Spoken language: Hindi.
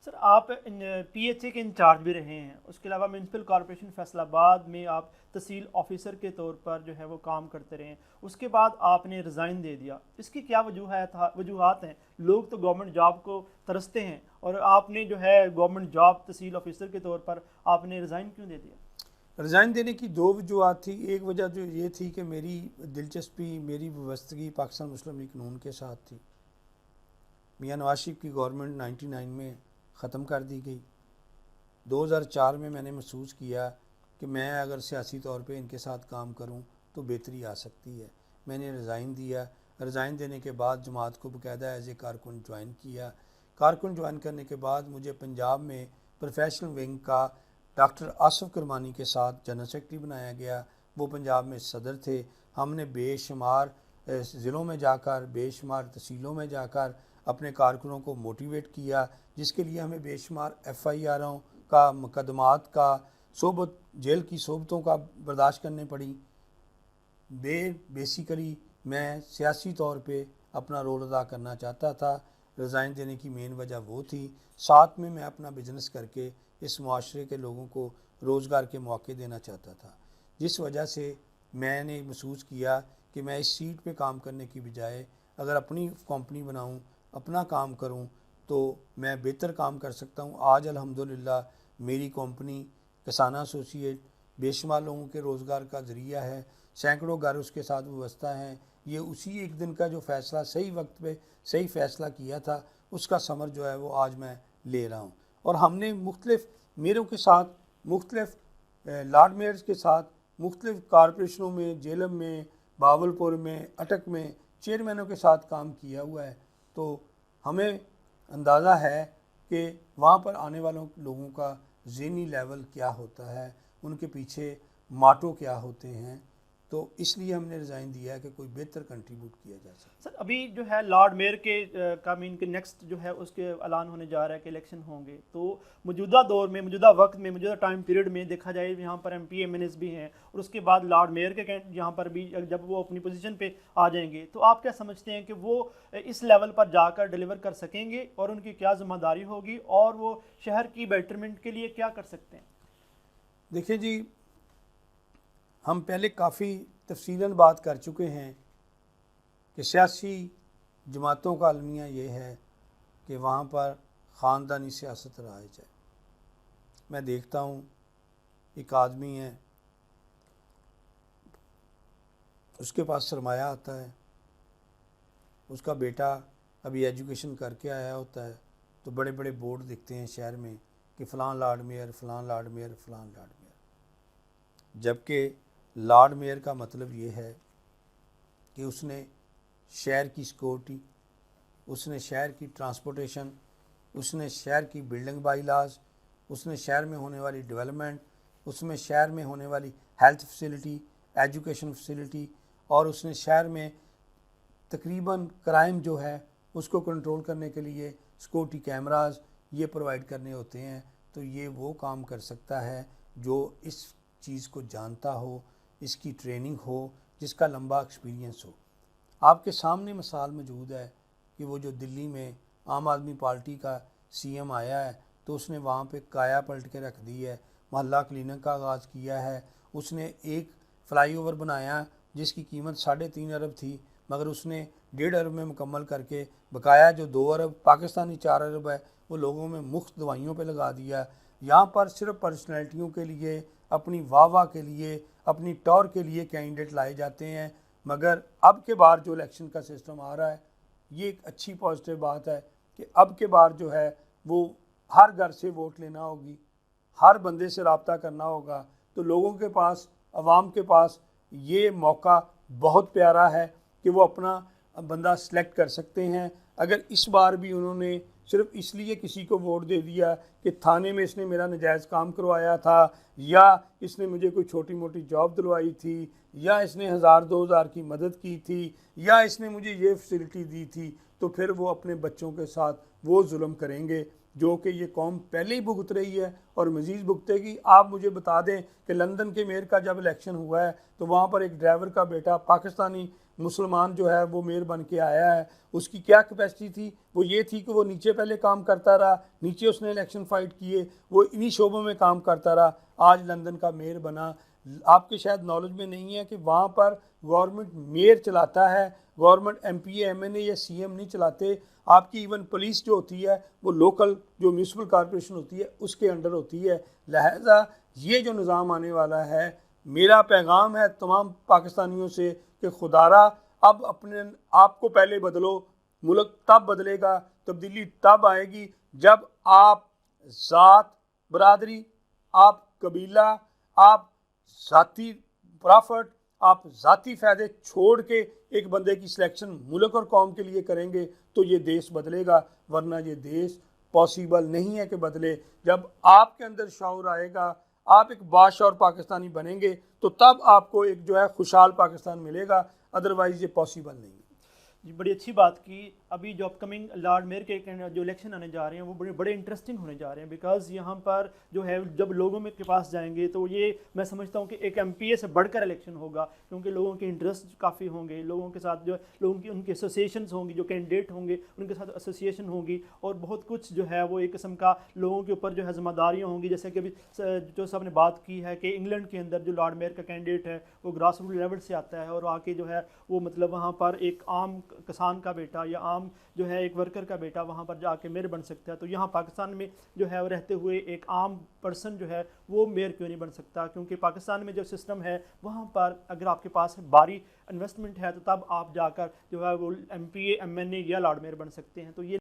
सर आप पीएचए के इंचार्ज भी रहे हैं, उसके अलावा म्यूनसिपल कॉरपोरेशन फैसलाबाद में आप तहसील ऑफिसर के तौर पर जो है वो काम करते रहे। उसके बाद आपने रिज़ाइन दे दिया, इसकी क्या वजूहत हैं? लोग तो गवर्नमेंट जॉब को तरसते हैं और आपने जो है गवर्नमेंट जॉब तहसील ऑफिसर के तौर पर आपने रिज़ाइन क्यों दे दिया? रिज़ाइन देने की दो वजूहत थी। एक वजह जो ये थी कि मेरी दिलचस्पी, मेरी वाबस्तगी पाकिस्तान मुस्लिम लीग नून के साथ थी। मियां नवाज शरीफ की गवर्नमेंट 99 में ख़त्म कर दी गई। 2004 में मैंने महसूस किया कि मैं अगर सियासी तौर पे इनके साथ काम करूं तो बेहतरी आ सकती है। मैंने रिज़ाइन दिया। रिज़ाइन देने के बाद जमात को बाकायदा एज ए कारकुन ज्वाइन किया। कारकुन ज्वाइन करने के बाद मुझे पंजाब में प्रोफेशनल विंग का डॉक्टर आसफ करमानी के साथ जनरल सेक्रेटरी बनाया गया। वो पंजाब में सदर थे। हमने बेशुमार ज़िलों में जाकर, बेशुमार तहसीलों में जाकर अपने कारकुनों को मोटिवेट किया, जिसके लिए हमें बेशुमार FIRों का, मुकदमात का, सोबत जेल की सोबतों का बर्दाश्त करने पड़ी। बेसिकली मैं सियासी तौर पे अपना रोल अदा करना चाहता था। रिज़ाइन देने की मेन वजह वो थी। साथ में मैं अपना बिज़नेस करके इस माशरे के लोगों को रोज़गार के मौके देना चाहता था, जिस वजह से मैंने महसूस किया कि मैं इस सीट पे काम करने की बजाय अगर अपनी कंपनी बनाऊं, अपना काम करूं, तो मैं बेहतर काम कर सकता हूं। आज अल्हम्दुलिल्लाह मेरी कंपनी किसाना एसोसिएट बेशुमार लोगों के रोज़गार का ज़रिया है। सैकड़ों घर उसके साथ व्यवस्था हैं। ये उसी एक दिन का जो फ़ैसला सही वक्त पे सही फ़ैसला किया था, उसका समर जो है वो आज मैं ले रहा हूँ। और हमने मुख्तलिफ़ मेयरों के साथ, मुख्तलिफ़ लॉर्ड मेयर्स के साथ, मुख्तलिफ़ कॉरपोरेशनों में, जेलम में, बावलपुर में, अटक में चेयरमैनों के साथ काम किया हुआ है। तो हमें अंदाज़ा है कि वहाँ पर आने वालों लोगों का ज़हनी लेवल क्या होता है, उनके पीछे माटो क्या होते हैं। तो इसलिए हमने रिज़ाइन दिया है कि कोई बेहतर कंट्रीब्यूट किया जा सके। सर अभी जो है लॉर्ड मेयर के का मीन के नेक्स्ट जो है उसके ऐलान होने जा रहा है कि इलेक्शन होंगे, तो मौजूदा दौर में, मौजूदा वक्त में, मौजूदा टाइम पीरियड में देखा जाए यहाँ पर MP MNs भी हैं और उसके बाद लॉर्ड मेयर के यहाँ पर भी जब वो अपनी पोजीशन पे आ जाएंगे, तो आप क्या समझते हैं कि वो इस लेवल पर जाकर डिलीवर कर सकेंगे और उनकी क्या जिम्मेदारी होगी और वो शहर की बेटरमेंट के लिए क्या कर सकते हैं? देखिए जी, हम पहले काफ़ी तफसीलन बात कर चुके हैं कि सियासी जमातों का अलमिया ये है कि वहाँ पर ख़ानदानी सियासत राइज है। मैं देखता हूँ एक आदमी है, उसके पास सरमाया आता है, उसका बेटा अभी एजुकेशन करके आया होता है, तो बड़े बड़े बोर्ड दिखते हैं शहर में कि फ़लाँ लॉर्ड मेयर, फ़लाँ लॉर्ड मेयर, फ़लाँ लॉर्ड मेयर। जबकि लॉर्ड मेयर का मतलब ये है कि उसने शहर की सिक्योरिटी, उसने शहर की ट्रांसपोर्टेशन, उसने शहर की बिल्डिंग बाईलाज, उसने शहर में होने वाली डेवलपमेंट, उसमें शहर में होने वाली हेल्थ फैसिलिटी, एजुकेशन फैसिलिटी, और उसने शहर में तकरीबन क्राइम जो है उसको कंट्रोल करने के लिए सिक्योरिटी कैमरास ये प्रोवाइड करने होते हैं। तो ये वो काम कर सकता है जो इस चीज़ को जानता हो, इसकी ट्रेनिंग हो, जिसका लंबा एक्सपीरियंस हो। आपके सामने मिसाल मौजूद है कि वो जो दिल्ली में आम आदमी पार्टी का CM आया है, तो उसने वहाँ पे काया पलट के रख दी है। मोहल्ला क्लिनिक का आगाज़ किया है। उसने एक फ़्लाईओवर बनाया जिसकी कीमत 3.5 अरब थी, मगर उसने 1.5 अरब में मुकम्मल करके बकाया जो 2 अरब पाकिस्तानी 4 अरब है वो लोगों में मुफ्त दवाइयों पे लगा दिया। यहाँ पर सिर्फ पर्सनैलिटियों के लिए, अपनी वाह के लिए, अपनी टॉर के लिए कैंडिडेट लाए जाते हैं। मगर अब के बार जो इलेक्शन का सिस्टम आ रहा है, ये एक अच्छी पॉजिटिव बात है कि अब के बार जो है वो हर घर से वोट लेना होगी, हर बंदे से रब्ता करना होगा। तो लोगों के पास, अवाम के पास ये मौका बहुत प्यारा है कि वो अपना बंदा सेलेक्ट कर सकते हैं। अगर इस बार भी उन्होंने सिर्फ इसलिए किसी को वोट दे दिया कि थाने में इसने मेरा नजायज़ काम करवाया था, या इसने मुझे कोई छोटी मोटी जॉब दिलवाई थी, या इसने 1000-2000 की मदद की थी, या इसने मुझे ये फैसिलिटी दी थी, तो फिर वो अपने बच्चों के साथ वो जुल्म करेंगे जो कि ये कौम पहले ही भुगत रही है और मज़ीद भुगतेगी। आप मुझे बता दें कि लंदन के मेयर का जब इलेक्शन हुआ है तो वहाँ पर एक ड्राइवर का बेटा पाकिस्तानी मुसलमान जो है वो मेयर बन के आया है, उसकी क्या कैपेसिटी थी? वो ये थी कि वो नीचे पहले काम करता रहा, नीचे उसने इलेक्शन फाइट किए, वो इन्हीं शोबों में काम करता रहा, आज लंदन का मेयर बना। आपके शायद नॉलेज में नहीं है कि वहाँ पर गवर्नमेंट मेयर चलाता है, गवर्नमेंट एमपीए एमएनए या सीएम नहीं चलाते। आपकी इवन पुलिस जो होती है वो लोकल जो म्यूनसिपल कॉरपोरेशन होती है उसके अंडर होती है। लिहाजा ये जो निज़ाम आने वाला है, मेरा पैगाम है तमाम पाकिस्तानियों से कि खुदारा अब अपने आप को पहले बदलो। मुल्क तब बदलेगा, तब्दीली तब आएगी जब आप ज़ात बरादरी, आप कबीला, आप ज़ाती प्रॉफिट, आप ज़ाती फ़ायदे छोड़ के एक बंदे की सिलेक्शन मुल्क और कौम के लिए करेंगे तो ये देश बदलेगा, वरना ये देश पॉसिबल नहीं है कि बदले। जब आपके अंदर शऊर आएगा, आप एक बाशऊर पाकिस्तानी बनेंगे तो तब आपको एक जो है खुशहाल पाकिस्तान मिलेगा, अदरवाइज़ ये पॉसिबल नहीं। जी, बड़ी अच्छी बात की। अभी जो अपकमिंग लॉर्ड मेयर के जो इलेक्शन आने जा रहे हैं वो बड़े बड़े इंटरेस्टिंग होने जा रहे हैं, बिकॉज़ यहाँ पर जो है जब लोगों में के पास जाएंगे तो ये मैं समझता हूँ कि एक एमपीए से बढ़कर इलेक्शन होगा, क्योंकि लोगों के इंटरेस्ट काफ़ी होंगे, लोगों के साथ जो लोगों की उनकी एसोसिएशंस होंगी, जो कैंडिडेट होंगे उनके साथ एसोसिएशन होगी, और बहुत कुछ जो है वो एक किस्म का लोगों के ऊपर जो है जिम्मेदारियाँ होंगी। जैसे कि अभी जो सब ने बात की है कि इंग्लैंड के अंदर जो लॉर्ड मेयर का कैंडिडेट है वो ग्रास रूट लेवल से आता है और आके जो है वो मतलब वहाँ पर एक आम किसान का बेटा या आम जो है एक वर्कर का बेटा वहाँ पर जाके मेयर बन सकता है। तो यहाँ पाकिस्तान में जो है रहते हुए एक आम पर्सन जो है वो मेयर क्यों नहीं बन सकता? क्योंकि पाकिस्तान में जो सिस्टम है वहाँ पर अगर आपके पास भारी इन्वेस्टमेंट है तो तब आप जाकर जो है वो एमपीए एमएनए या लॉर्ड मेयर बन सकते हैं। तो ये